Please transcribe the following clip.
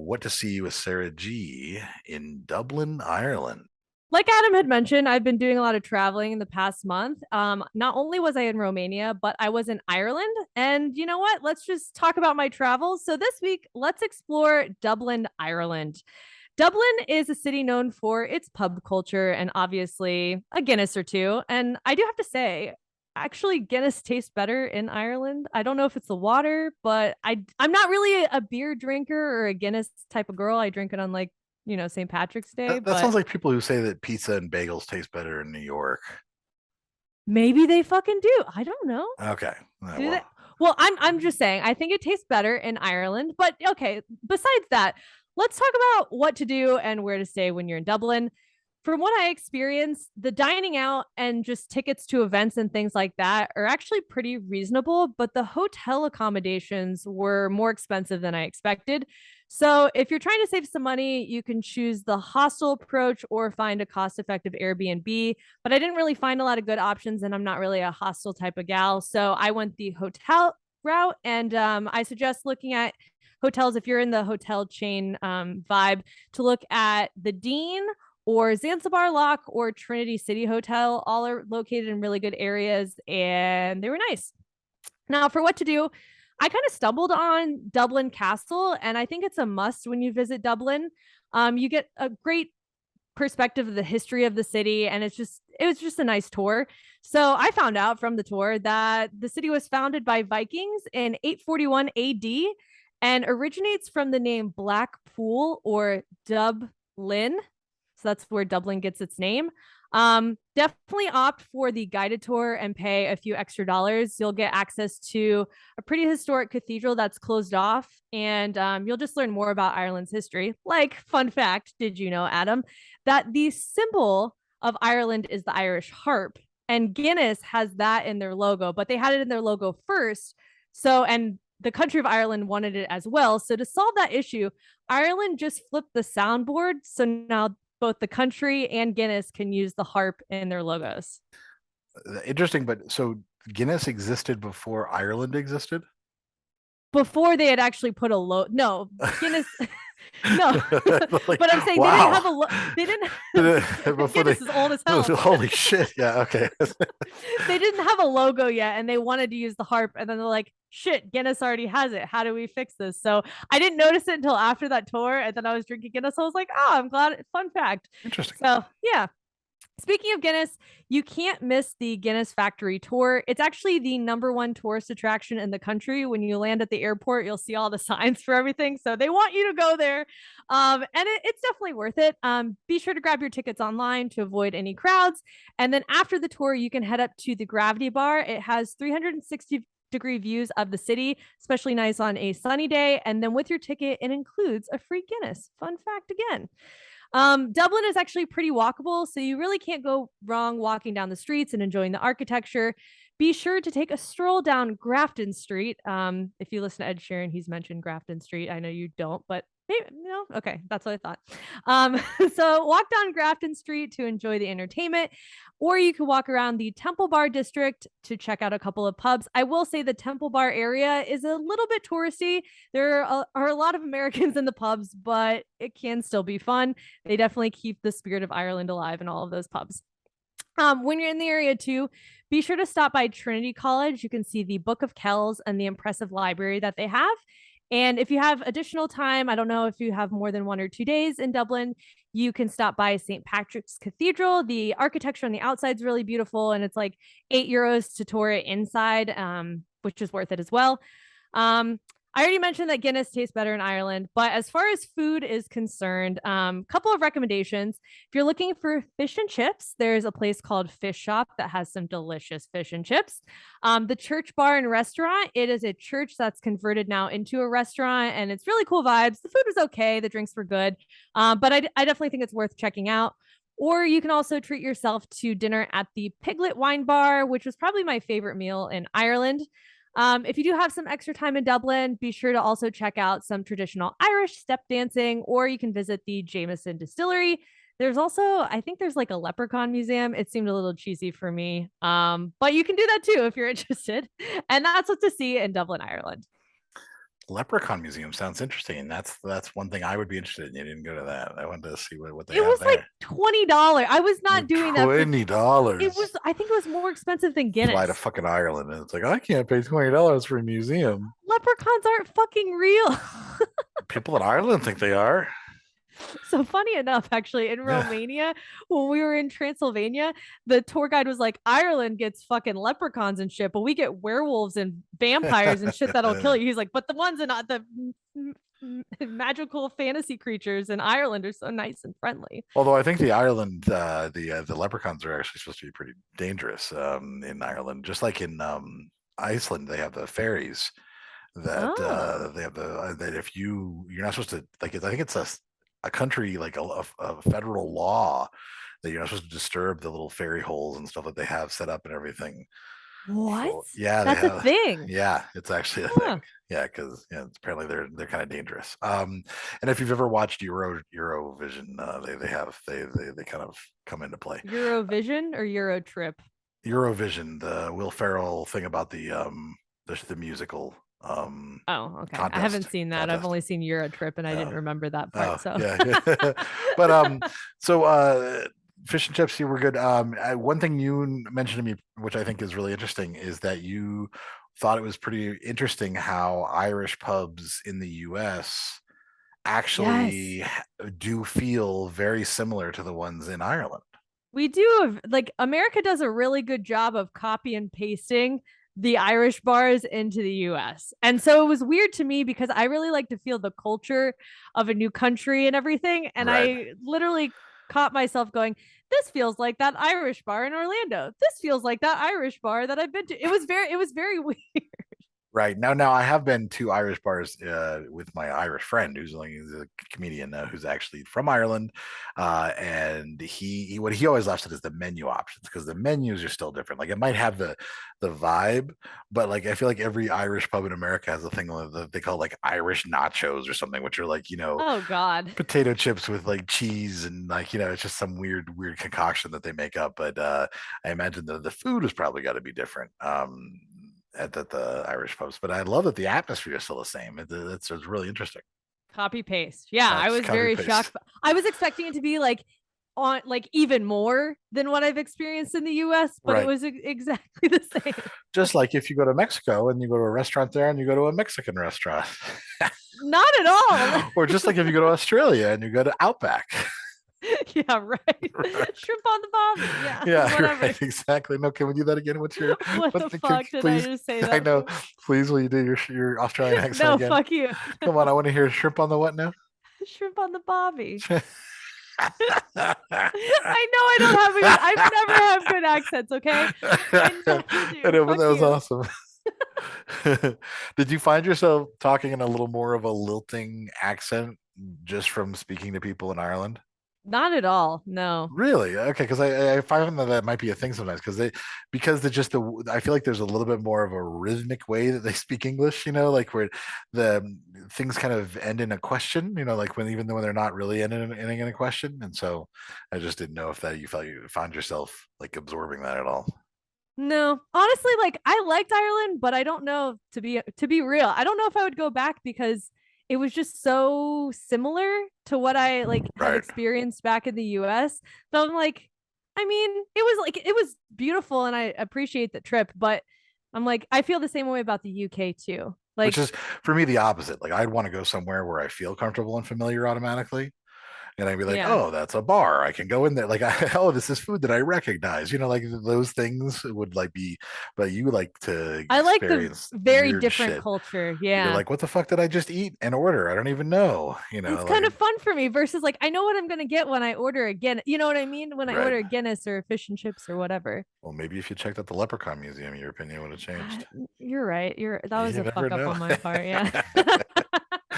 What to See with Sarah G in Dublin, Ireland. Like Adam had mentioned, I've been doing a lot of traveling in the past month. Not only was I in Romania, but I was in Ireland. And you know what? Let's just talk about my travels. So this week, let's explore Dublin, Ireland. Dublin is a city known for its pub culture and obviously a Guinness or two. And I do have to say, actually, Guinness tastes better in Ireland. I don't know if it's the water, but I'm not really a beer drinker or a Guinness type of girl. I drink it on St. Patrick's Day, That but sounds like people who say that pizza and bagels taste better in New York. maybe they fucking do. I don't know. Okay. Do they? Well, Well, I'm just saying. I think it tastes better in Ireland. But okay. Besides that, let's talk about what to do and where to stay when you're in Dublin. From what I experienced, the dining out and just tickets to events and things like that are actually pretty reasonable, but the hotel accommodations were more expensive than I expected. So, if you're trying to save some money, you can choose the hostel approach or find a cost effective Airbnb. But I didn't really find a lot of good options, and I'm not really a hostel type of gal. So, I went the hotel route, and I suggest looking at hotels if you're in the hotel chain vibe to look at the Dean or Zanzibar Locke or Trinity City Hotel. All are located in really good areas and they were nice. Now, for what to do, I kind of stumbled on Dublin Castle, and I think it's a must when you visit Dublin. You get a great perspective of the history of the city, and it was just a nice tour. So I found out from the tour that the city was founded by Vikings in 841 AD and originates from the name Black Pool or Dubh Linn. So that's where Dublin gets its name. Definitely opt for the guided tour and pay a few extra dollars. You'll get access to a pretty historic cathedral that's closed off, and you'll just learn more about Ireland's history. Like, fun fact, did you know, Adam, that the symbol of Ireland is the Irish harp, and Guinness has that in their logo, but they had it in their logo first. So, and the country of Ireland wanted it as well. So, to solve that issue, Ireland just flipped the soundboard. So now both the country and Guinness can use the harp in their logos. interesting. But so Guinness existed before Ireland existed? Before they had actually put a no, Guinness. No, Like, but I'm saying they didn't wow. have they didn't Before they, Guinness is old as hell. holy shit. Yeah. Okay. They didn't have a logo yet and they wanted to use the harp, and then they're like, shit, Guinness already has it, how do we fix this? So I didn't notice it until after that tour, and then I was drinking Guinness. I was like, oh, I'm glad. Fun fact. Interesting. So yeah. Speaking of Guinness, you can't miss the Guinness Factory Tour. It's actually the number one tourist attraction in the country. When you land at the airport, you'll see all the signs for everything. So they want you to go there. It's definitely worth it. Be sure to grab your tickets online to avoid any crowds. And then after the tour, you can head up to the Gravity Bar. It has 360-degree views of the city, especially nice on a sunny day. And then with your ticket, it includes a free Guinness. Fun fact again. Dublin is actually pretty walkable, so you really can't go wrong walking down the streets and enjoying the architecture. Be sure to take a stroll down Grafton Street. If you listen to Ed Sheeran, he's mentioned Grafton Street. I know you don't, but maybe no. Okay, that's what I thought. Um, so walk down Grafton Street to enjoy the entertainment, or you can walk around the Temple Bar district to check out a couple of pubs. I will say the Temple Bar area is a little bit touristy. There are a lot of Americans in the pubs, but it can still be fun. They definitely keep the spirit of Ireland alive in all of those pubs. When you're in the area too, be sure to stop by Trinity College. You can see the Book of Kells and the impressive library that they have. And if you have additional time, I don't know if you have more than 1 or 2 days in Dublin, you can stop by St. Patrick's Cathedral. The architecture on the outside is really beautiful, and it's like €8 to tour it inside, which is worth it as well. I already mentioned that Guinness tastes better in Ireland, but as far as food is concerned, couple of recommendations. If you're looking for fish and chips, there's a place called Fish Shop that has some delicious fish and chips. The Church Bar and Restaurant, it is a church that's converted now into a restaurant, and it's really cool vibes. The food was okay, the drinks were good, but I definitely think it's worth checking out. Or you can also treat yourself to dinner at the Piglet Wine Bar, which was probably my favorite meal in Ireland. If you do have some extra time in Dublin, be sure to also check out some traditional Irish step dancing, or you can visit the Jameson Distillery. There's also, I think there's like a leprechaun museum. It seemed a little cheesy for me, but you can do that too if you're interested. And that's what to see in Dublin, Ireland. Leprechaun Museum sounds interesting. That's one thing I would be interested in. You didn't go to that. I wanted to see what they It have was like there. $20. I was not doing that for it was $20. I think it was more expensive than Fly to Guinness. fucking Ireland, and it's like I can't pay $20 for a museum. Leprechauns aren't fucking real. People in Ireland think they are. So funny enough, actually, in Yeah. Romania, when we were in Transylvania, the tour guide was like, Ireland gets fucking leprechauns and shit, but we get werewolves and vampires and shit that'll kill you. He's like, but the ones in magical fantasy creatures in Ireland are so nice and friendly. Although I think the Ireland, the leprechauns are actually supposed to be pretty dangerous in Ireland, just like in Iceland, they have the fairies that Oh, they have that if you're not supposed to like I think it's a country like a federal law that you're not supposed to disturb the little fairy holes and stuff that they have set up and everything what? for yeah they That's a have thing. yeah it's actually a thing Huh. yeah because apparently they're kind of dangerous and if you've ever watched Eurovision they kind of come into play. Eurovision or Euro trip? Eurovision, the Will Ferrell thing about the musical Oh, okay. I haven't contest seen that. I've contest. only seen Euro trip and I didn't Oh, remember that part. oh So yeah, yeah. But so fish and chips here were good. One thing you mentioned to me, which I think is really interesting, is that you thought it was pretty interesting how Irish pubs in the U.S. yes. actually do feel very similar to the ones in Ireland. We do like America does a really good job of copy and pasting the Irish bars into the US. And so it was weird to me because I really like to feel the culture of a new country and everything. And Right. I literally caught myself going, this feels like that Irish bar in Orlando. This feels like that Irish bar that I've been to. It was very weird. Right. Now I have been to Irish bars with my Irish friend who's a comedian who's actually from Ireland, and he what he always laughs at is the menu options because the menus are still different. Like it might have the vibe, but like I feel like every Irish pub in America has a thing that they call like Irish nachos or something, which are like Oh God. potato chips with like cheese and like it's just some weird concoction that they make up. But I imagine the food has probably got to be different. At the Irish pubs, but I love that the atmosphere is still the same. It's really interesting. Copy paste. Yeah, I It's was copy very paste, shocked. I was expecting it to be like on like even more than what I've experienced in the US, but it right? was exactly the same. Just like if you go to Mexico and you go to a restaurant there and you go to a Mexican restaurant, Not at all. or just like if you go to Australia and you go to Outback. Yeah, right. Right. Shrimp on the bobby. Yeah, Yeah, whatever. right, exactly. No, can we do that again? What What's the fuck did I please? just say I that know. for? Please, will you do your Australian accent No, again? fuck you. Come on, I want to hear shrimp on the what now? Shrimp on the bobby. I know I don't have a good, I've never had good accents, okay? I never I do. know, but Fuck that was you. awesome. Did you find yourself talking in a little more of a lilting accent just from speaking to people in Ireland? Not at all. No. Really? Okay, because I find that might be a thing sometimes because they just I feel like there's a little bit more of a rhythmic way that they speak English, like where the things kind of end in a question, like even though they're not really ending in a question. And so I just didn't know if that you found yourself like absorbing that at all. No, honestly, like I liked Ireland, but I don't know to be real. I don't know if I would go back because it was just so similar to what I like have Right. experienced back in the US. So I'm like, I mean, it was beautiful and I appreciate the trip, but I'm like, I feel the same way about the UK too. Which Like, is for me the opposite. Like I'd want to go somewhere where I feel comfortable and familiar automatically. And I'd be like, yeah. oh, that's a bar. I can go in there. Like, oh, this is food that I recognize. Like those things would like be, but you like to I like the experience very weird different shit. culture. You're Yeah. like, what the fuck did I just eat and order? I don't even know. It's kind Like, of fun for me versus like I know what I'm gonna get when I order again. You know what I mean? When I right. order a Guinness or fish and chips or whatever. Well, maybe if you checked out the Leprechaun Museum, your opinion would have changed. You're right. That was You a never fuck up know. on my part. Yeah.